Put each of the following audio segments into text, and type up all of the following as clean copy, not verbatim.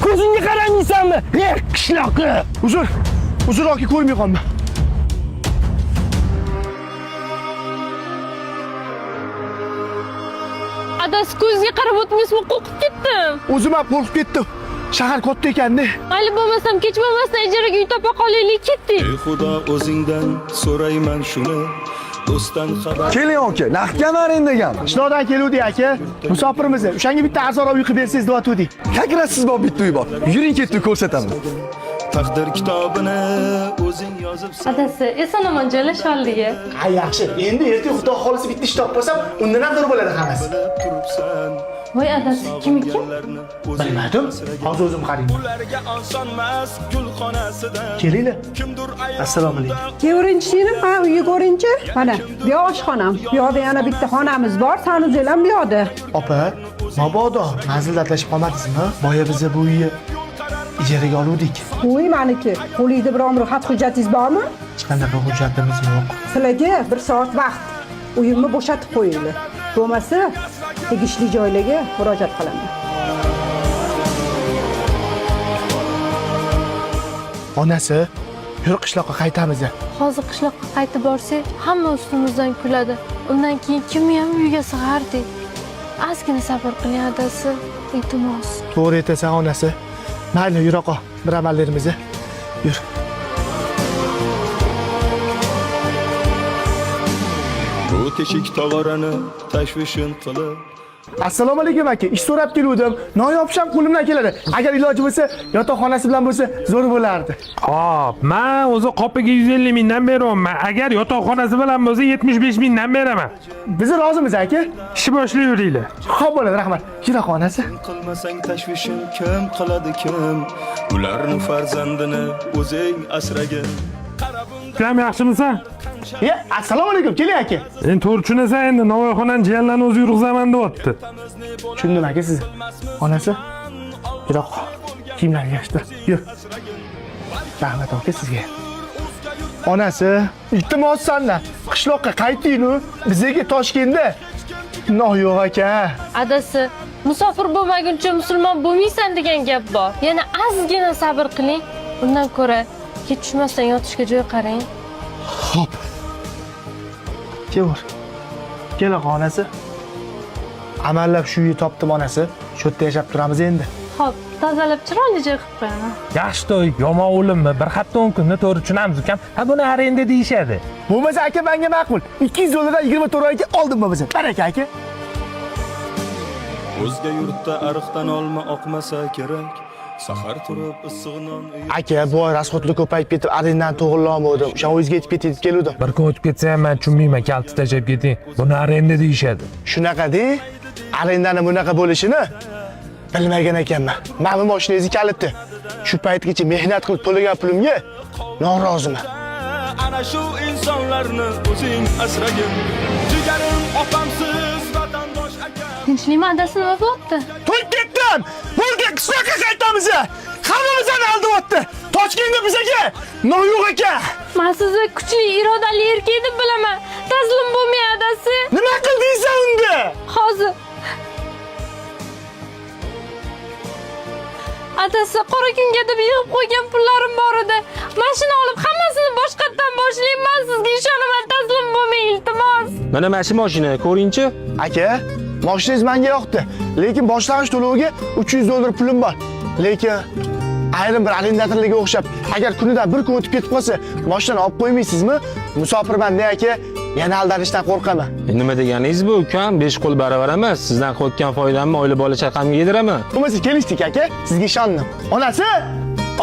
Ko'zingga qaramaysanmi? Qishloqi. Uzr aka ko'rmay qolma. Adasi ko'zga qarab o'tmaysmi, qo'rqib ketdim. O'zim ham qo'rqib ketdim. Shahar katta ekan-da. Mayli bo'lmasam kech bo'lmasdan ijaraga uy topa qolaylik, ketdik. Ey Xudo o'zingdan so'rayman shuni. Do'stdan xabar. Keling aka, naqdgan arendagan. Qishloqdan keluvdik aka. Musofirmiz. O'shanga bitta arzonroq uy qilib bersangiz deb aytdik. Kagrasiz bor bitta uy bor. Yuring ketdik ko'rsataman. Taqdir kitobini o'zing yozibsan. Adasi, eson-omon joylash oldiga. Ha, yaxshi. Endi ertaga Xudo xolisi bitta ish topib olsam, undan ham zo'r bo'ladi hammasi. Turibsan. Voy adasi, kim ekan? Bilmadim. Hozir o'zim qarayman. Ularga osonmas gulxonasidan. Kelinglar. Kimdir Assalomu alaykum. Ko'rinchinim, ha, uyga ko'rinchi. Mana, bu yoq oshxonam. Bu yoqda yana bitta xonamiz bor, sanuzel ham bu yoqda. Opa, mabodo manzilda adashib qolmadingizmi? Boya biz bu uyni ijaraga oluvdik. Uy meniki. Qo'lingizda biron bir xat hujjatingiz bormi? Hech qanday hujjatimiz yo'q. Sizlarga 1 soat vaqt. Uyimni bo'shatib qo'yinglar. Bo'lmasa, tegishli joylarga murojaat qilaman. Onasi, yur qishloqqa qaytamiz. Hozir qishloqqa qaytib borsak, hamma ustimizdan kuladi. Undan keyin kimni ham uyga sig'ardik. Ozgina sabr qiling adasi, iltimos. To'g'ri aytasan onasi. Mayli, yur oqa. Bir amallarimizni. Yur. bu teshik tog'orani tashvishin qilib. Assalomu alaykum aka. Ish so'rab keluvdim. Noyobsham qo'limdan keladi. Agar iloji bo'lsa, yotoqxonasi bilan bo'lsa, zo'r bo'lardi. Hop, men o'zi qopiga 150 mingdan beraman. Agar yotoqxonasi bilan bo'lsa 75 mingdan beraman. Biz rozimiz aka. Ish boshlayveringlar. Xo'p bo'ladi, rahmat. Yur oqa onasi. Qilmasang tashvishin kim qiladi kim? Ularni farzandini o'zing asragin. Ukam yaxshimisan? Assalomu alaykum. Keling aka. Endi to'g'ri tushunasan, endi Navoiyxonani jiyanlarni o'zi yurg'izaman deyapti. Tushundim aka siz. Onasi. Yur oqa. Kiyimlarni yashtir. Yur. Rahmat aka sizga. Onasi, iltimos sendan qishloqqa qayting-ku. Bizga Toshkentda gunoh yo'q aka. Adasi, musofir bo'lmaguncha musulmon bo'lmaysan degan gap bor. Yana ozgina sabr qiling. Undan ko'ra kech tushmasdan yotishga joy qarang. Xo'p. Kelur. Kel onasi. Amallab shu uyni topdim onasi. Shu yerda yashab turamiz endi. Xo'p, tozalab chiroyli joy qilib qo'yaman. Yaxshi to'y, yomon o'limmi? Bir hafta 10 kunni to'g'ri tushunamiz ukam. Ha buni arenda deyishadi. Bo'lmasa aka menga ma'qul. 200 dollardan 24 oyga oldimmi biz? Baraka aka. O'zga yurtda ariqdan olma oqmasa kerak. Sahar turib issiqnon Aka, bu oy rasxodlik ko'payib ketib, arendan to'g'rilolmadim. O'sha o'zga yetib ketib keldim. Bir kun o'tib ketsa ham men tushunmayman, kalti tashab keting. Buni arenda deyishadi. Shunaqa-da, arendani bunaqa bo'lishini bilmagan ekanman. Mana mashinangizni kalitdi. Shu paytgacha mehnat qilib to'lagan pulimga noroziman. ana shu insonlarni o'zing asragin. Jigarim opamsiz vatandosh aka. Tinchlikmi adasi, nima bo'pti? To'y ketdim. Bo'lga qishloqqa qaytamiz. Hammamizni aldyapti. Toshkentga bizga non yo'q aka. Men sizni kuchli, irodali erkak deb bilaman. Taslim bo'lmay adasi. Nima qildingiz unda? Hozir adasi, qora kunga deb yig'ib qo'ygan pullarim bor edi. Mashina olib hammasini boshqatdan boshlayman. Sizga ishonaman, taslim bo'lmang iltimos. Mana mashina mashina ko'ringchi. Aka, mashinangiz menga yoqdi. Lekin boshlang'ich to'loviga 300 dollar pulim bor. Lekin ayrim bir arendatorlarga o'xshab, agar kunidan bir kun o'tib ketib qolsa, mashinani olib qo'ymaysizmi? Musofirman-da aka, yana aldanishdan qo'rqaman. Nima deganingiz bu ukam? 5 qo'l baravar emas. Sizdan qilayotgan foydamni oila bola chaqamga yediraman. Bo'lmasa kelishdik aka, sizga ishondim. Onasi!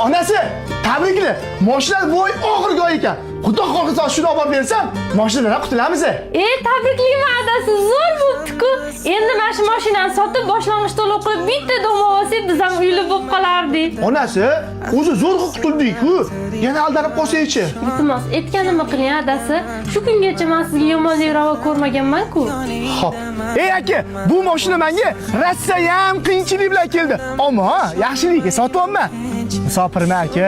Onasi! Tabriklar. Mashina bu oy oxirgi oy ekan. Xudo xohlasa shuni olib bersam, mashinadan qutulamiz. Tabriklayman adasi, zo'r bo'pti-ku. Endi mana shu mashinani sotib boshlang'ich to'lov qilib bitta dom olsak, biz ham uyli bo'lib qolardik. Onasi, o'zi zo'rg'a qutuldik-ku. Yana aldanib qolsaychi. Iltimos, aytganimni qiling adasi. Shu kungacha men sizga yomonlik ravo ko'rmaganman-ku. Xo'p. Ey aka, bu mashina menga Rossiya ham qiyinchilik bilan keldi. Ammo yaxshilikka sotyapman. Musofirman aka.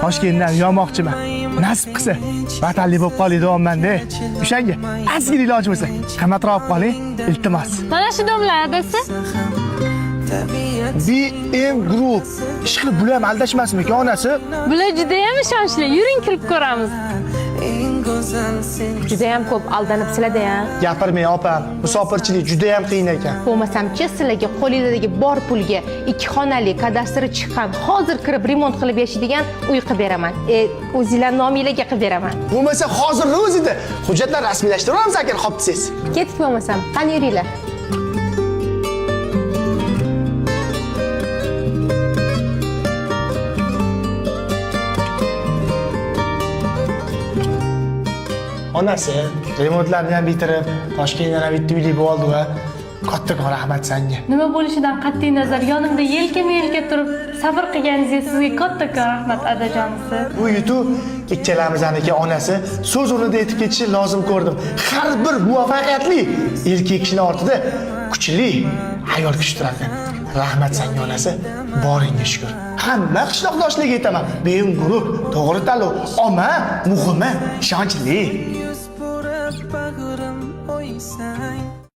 Toshkentdan yo'moqchiman. Nasib qilsa, vatanli bo'lib qolay deyapman-da. O'shanga ozgina iloji bo'lsa, qimmatroq qoling, iltimos. Mana shu domlar adasi. BM Group. Ish qilib bular ham aldashmasmikan onasi? Bular judayam ishonchli. Yuring kirib ko'ramiz. Judayam ko'p aldanibsizlar-da ya. Gapirmang opam. Musofirchilik juda ham qiyin ekan. Bo'lmasam-chi sizlarga qo'lingizdagi bor pulga 2 xonali kadastri chiqqan, hozir kirib remont qilib yashaydigan uy qilib beraman. O'zingizlar nomingizga qilib beraman. Bo'lmasa hozirni o'zida hujjatlar rasmiylashtiramiz agar xo'p desangiz. Ketdik bo'lmasam, qani yuringlar. Onasi remontlarni ham bitirib, Toshkentdan ham bitta uyli bo'ldi va kattakon rahmat senga. Nima bo'lishidan qat'iy nazar yonimda yelkama-yelka turib sabr qilganingizga sizga kattakon rahmat adajonisi. Bu yutuq ikkalamizaniki onasi so'z o'rnida aytib ketishi lozim ko'rdim. Har bir muvaffaqiyatli erkak kishining ortida kuchli ayol kishi turadi. Rahmat senga onasi, boringga shukr. Hamma qishloqdoshligi aytaman. BM Group to'g'ri tanlov, ammo muhimi ishonchli. Yuz burib bag'rim o'ysang